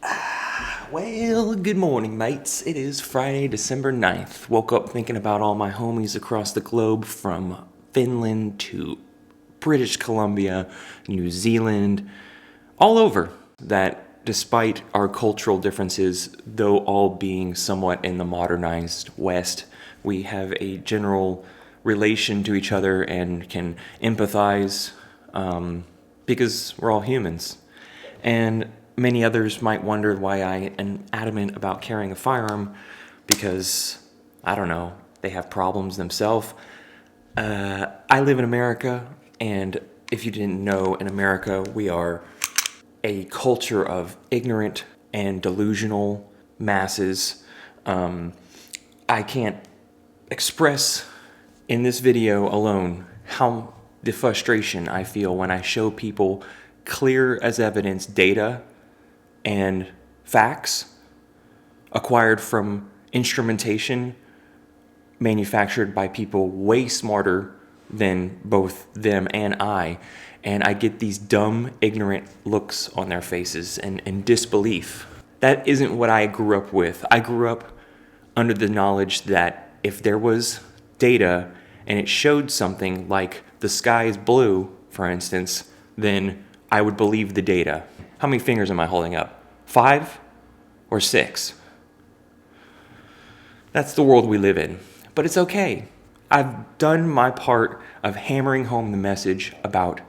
Well, good morning, mates. It is Friday, December 9th. Woke up thinking about all my homies across the globe from Finland to British Columbia, New Zealand, all over. That despite our cultural differences, though all being somewhat in the modernized West, we have a general relation to each other and can empathize because we're all humans. And many others might wonder why I am adamant about carrying a firearm because, I don't know, they have problems themselves. I live in America, and if you didn't know, in America, we are a culture of ignorant and delusional masses. I can't express in this video alone how the frustration I feel when I show people clear as evidence data and facts acquired from instrumentation manufactured by people way smarter than both them and I get these dumb, ignorant looks on their faces and disbelief. That isn't what I grew up with. I grew up under the knowledge that if there was data and it showed something like the sky is blue, for instance, then I would believe the data. How many fingers am I holding up? 5 or 6? That's the world we live in. But it's okay. I've done my part of hammering home the message about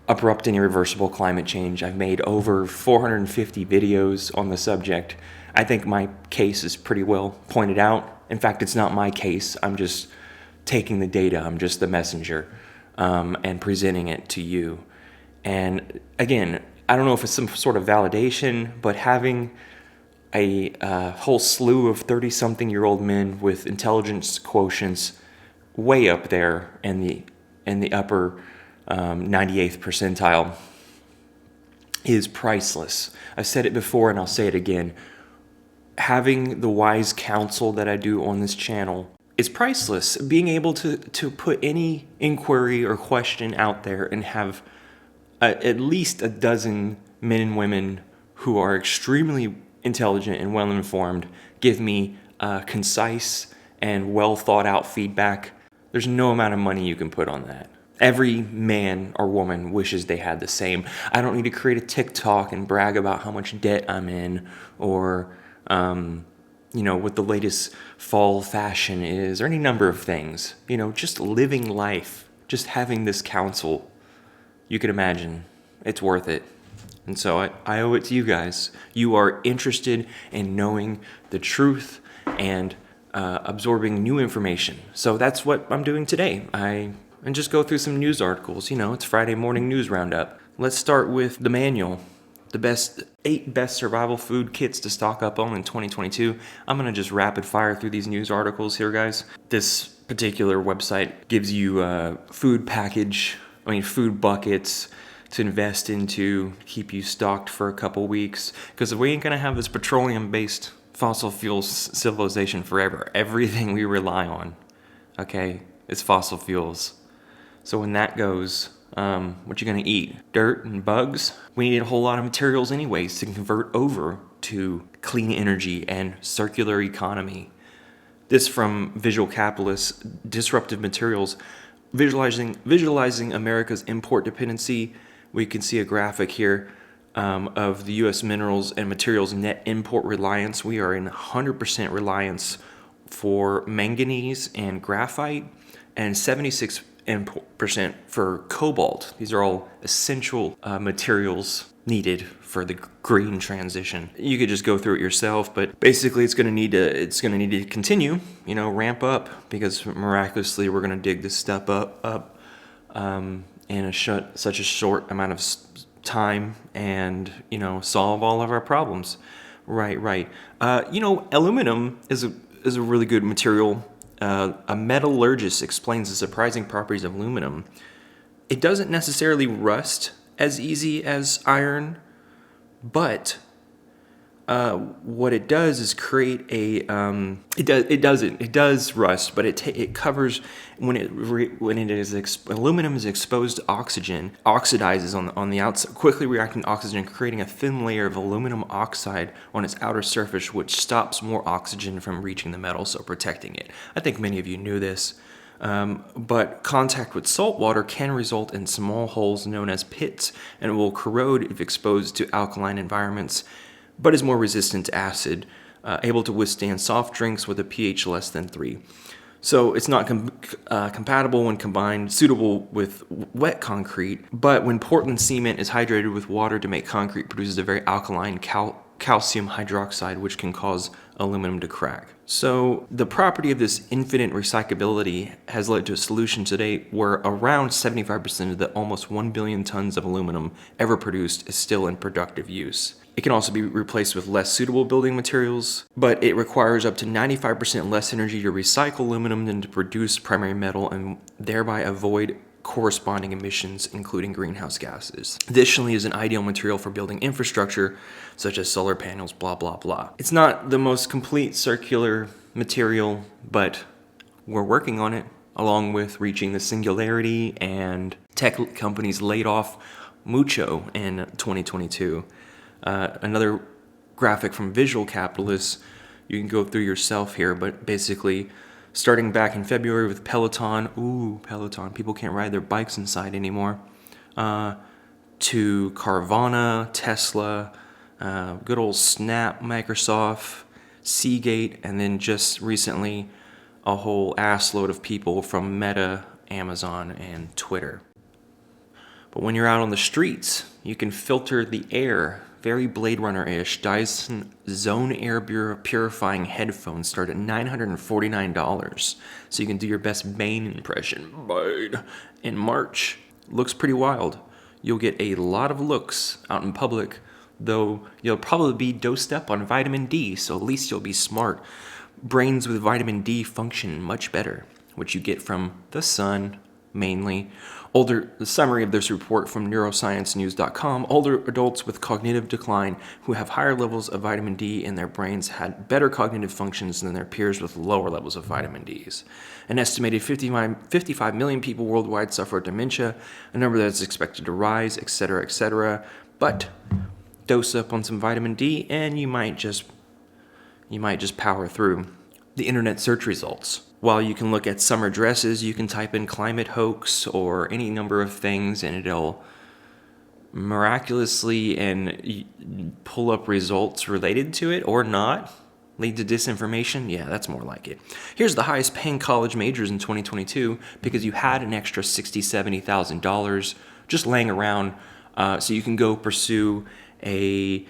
abrupt and irreversible climate change. I've made over 450 videos on the subject. I think my case is pretty well pointed out. In fact, it's not my case. I'm just taking the data. I'm just the messenger and presenting it to you. And again, I don't know if it's some sort of validation, but having a whole slew of 30-something-year-old men with intelligence quotients way up there in the upper 98th percentile is priceless. I've said it before and I'll say it again. Having the wise counsel that I do on this channel is priceless. Being able to put any inquiry or question out there and have at least a dozen men and women who are extremely intelligent and well-informed give me concise and well-thought-out feedback. There's no amount of money you can put on that. Every man or woman wishes they had the same. I don't need to create a TikTok and brag about how much debt I'm in or, what the latest fall fashion is or any number of things. Just living life, just having this counsel. You can imagine it's worth it. And so I owe it to you guys. You are interested in knowing the truth and absorbing new information. So that's what I'm doing today. And just go through some news articles. It's Friday morning news roundup. Let's start with the manual. The 8 best survival food kits to stock up on in 2022. I'm going to just rapid fire through these news articles here, guys. This particular website gives you food buckets to invest into, keep you stocked for a couple weeks. Because we ain't going to have this petroleum-based fossil fuels civilization forever. Everything we rely on, okay, is fossil fuels. So when that goes, what you going to eat? Dirt and bugs? We need a whole lot of materials anyways to convert over to clean energy and circular economy. This from Visual Capitalist, Disruptive Materials, visualizing America's import dependency. We can see a graphic here of the U.S. minerals and materials net import reliance. We are in 100% reliance for manganese and graphite and 76% for cobalt. These are all essential materials needed for the green transition. You could just go through it yourself, but basically it's going to need to continue, ramp up, because miraculously we're going to dig this stuff up in such a short amount of time and solve all of our problems. Right. Aluminum is a really good material. A metallurgist explains the surprising properties of aluminum. It doesn't necessarily rust as easy as iron, but what it does is create a it does rust, but it covers aluminum is exposed to oxygen, oxidizes on the outside, quickly reacting to oxygen, creating a thin layer of aluminum oxide on its outer surface, which stops more oxygen from reaching the metal, so protecting it. I think many of you knew this. But contact with salt water can result in small holes known as pits, and will corrode if exposed to alkaline environments, but is more resistant to acid, able to withstand soft drinks with a pH less than 3. So it's not compatible when combined, suitable with wet concrete, but when Portland cement is hydrated with water to make concrete, produces a very alkaline calcium hydroxide, which can cause aluminum to crack. So the property of this infinite recyclability has led to a solution today where around 75% of the almost 1 billion tons of aluminum ever produced is still in productive use. It can also be replaced with less suitable building materials, but it requires up to 95% less energy to recycle aluminum than to produce primary metal, and thereby avoid corresponding emissions, including greenhouse gases. Additionally, is an ideal material for building infrastructure, such as solar panels, blah, blah, blah. It's not the most complete circular material, but we're working on it, along with reaching the singularity, and tech companies laid off mucho in 2022. Another graphic from Visual Capitalists, you can go through yourself here, but basically starting back in February with Peloton, Peloton, people can't ride their bikes inside anymore, to Carvana, Tesla, good old Snap, Microsoft, Seagate, and then just recently a whole assload of people from Meta, Amazon, and Twitter. But when you're out on the streets, you can filter the air. Very Blade Runner-ish. Dyson Zone Air Purifying headphones start at $949. So you can do your best Bane impression. Bane. In March. Looks pretty wild. You'll get a lot of looks out in public, though you'll probably be dosed up on vitamin D, so at least you'll be smart. Brains with vitamin D function much better, which you get from the sun, mainly. The summary of this report from neurosciencenews.com, older adults with cognitive decline who have higher levels of vitamin D in their brains had better cognitive functions than their peers with lower levels of vitamin Ds. An estimated 55 million people worldwide suffer dementia, a number that is expected to rise, etc., etc. But dose up on some vitamin D and you might just power through. The internet search results. While you can look at summer dresses, you can type in climate hoax or any number of things and it'll miraculously and pull up results related to it or not. Lead to disinformation? Yeah, that's more like it. Here's the highest paying college majors in 2022 because you had an extra $60,000, $70,000 just laying around, so you can go pursue a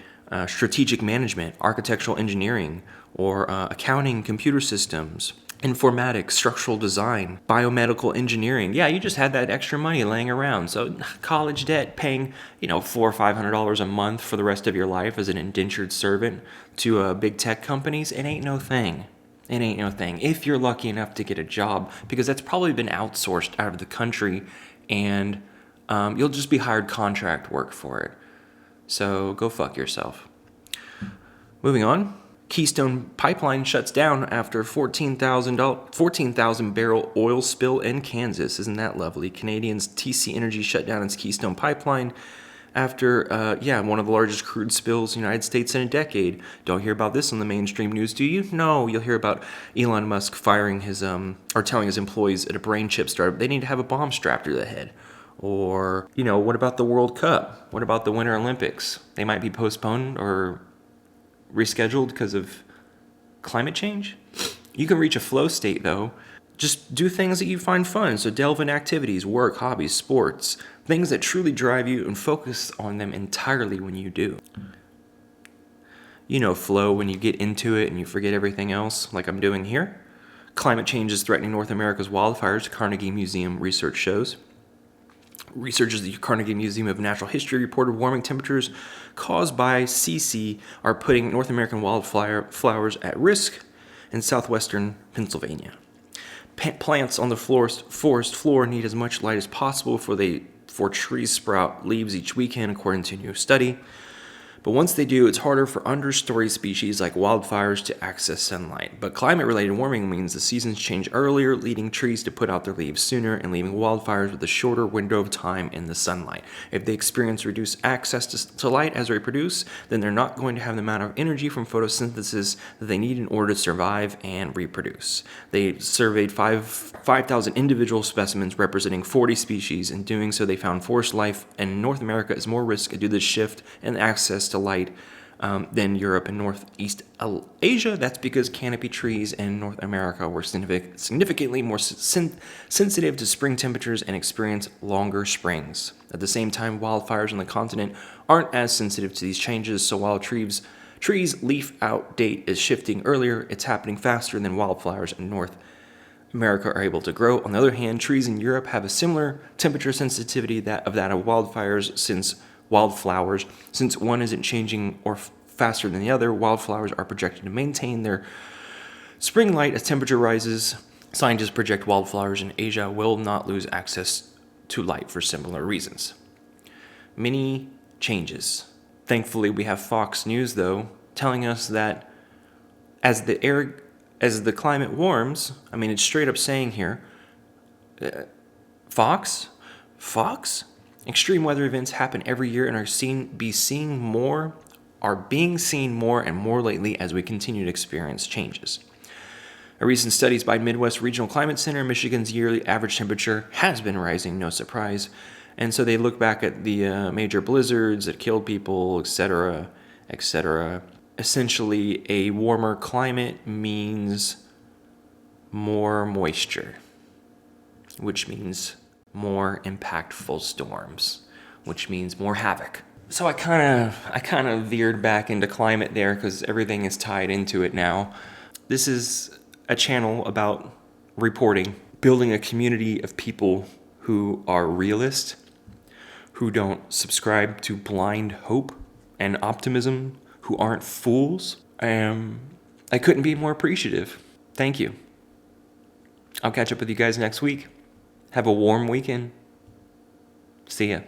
strategic management, architectural engineering, or accounting, computer systems, informatics, structural design, biomedical engineering. Yeah, you just had that extra money laying around. So college debt, paying $400 or $500 a month for the rest of your life as an indentured servant to big tech companies, it ain't no thing. It ain't no thing. If you're lucky enough to get a job, because that's probably been outsourced out of the country, and you'll just be hired contract work for it. So go fuck yourself. Moving on. Keystone Pipeline shuts down after 14,000 barrel oil spill in Kansas. Isn't that lovely? Canadians TC Energy shut down its Keystone Pipeline after, one of the largest crude spills in the United States in a decade. Don't hear about this on the mainstream news, do you? No, you'll hear about Elon Musk firing or telling his employees at a brain chip startup they need to have a bomb strapped to their head. Or, what about the World Cup? What about the Winter Olympics? They might be postponed or rescheduled because of climate change. You can reach a flow state though. Just do things that you find fun. So delve in activities, work, hobbies, sports, things that truly drive you, and focus on them entirely when you do. Flow when you get into it and you forget everything else, like I'm doing here. Climate change is threatening North America's wildfires, Carnegie Museum research shows. Researchers at the Carnegie Museum of Natural History reported warming temperatures caused by CC are putting North American wildflowers at risk in southwestern Pennsylvania. Plants on the forest floor need as much light as possible before trees sprout leaves each weekend, according to a new study. But once they do, it's harder for understory species like wildfires to access sunlight. But climate-related warming means the seasons change earlier, leading trees to put out their leaves sooner and leaving wildfires with a shorter window of time in the sunlight. If they experience reduced access to light as they reproduce, then they're not going to have the amount of energy from photosynthesis that they need in order to survive and reproduce. They surveyed 5,000 individual specimens representing 40 species. In doing so, they found forest life in North America is more risk due to the shift in access to light than Europe and Northeast Asia. That's because canopy trees in North America were significantly more sensitive to spring temperatures and experience longer springs. At the same time, wildfires on the continent aren't as sensitive to these changes, so while trees' leaf out date is shifting earlier, it's happening faster than wildflowers in North America are able to grow. On the other hand, trees in Europe have a similar temperature sensitivity of wildflowers, since one isn't changing or faster than the other. Wildflowers are projected to maintain their spring light as temperature rises. Scientists project wildflowers in Asia will not lose access to light for similar reasons. Many changes. Thankfully, we have Fox News, though, telling us that as the climate warms, I mean, it's straight up saying here, Fox, extreme weather events happen every year and are being seen more and more lately as we continue to experience changes. A recent studies by Midwest Regional Climate Center, Michigan's yearly average temperature has been rising, no surprise. And so they look back at the major blizzards that killed people, etc., etc. Essentially, a warmer climate means more moisture, which means more impactful storms, which means more havoc. So I kind of veered back into climate there because everything is tied into it now. This is a channel about reporting, building a community of people who are realists, who don't subscribe to blind hope and optimism, who aren't fools. I couldn't be more appreciative. Thank you. I'll catch up with you guys next week. Have a warm weekend. See ya.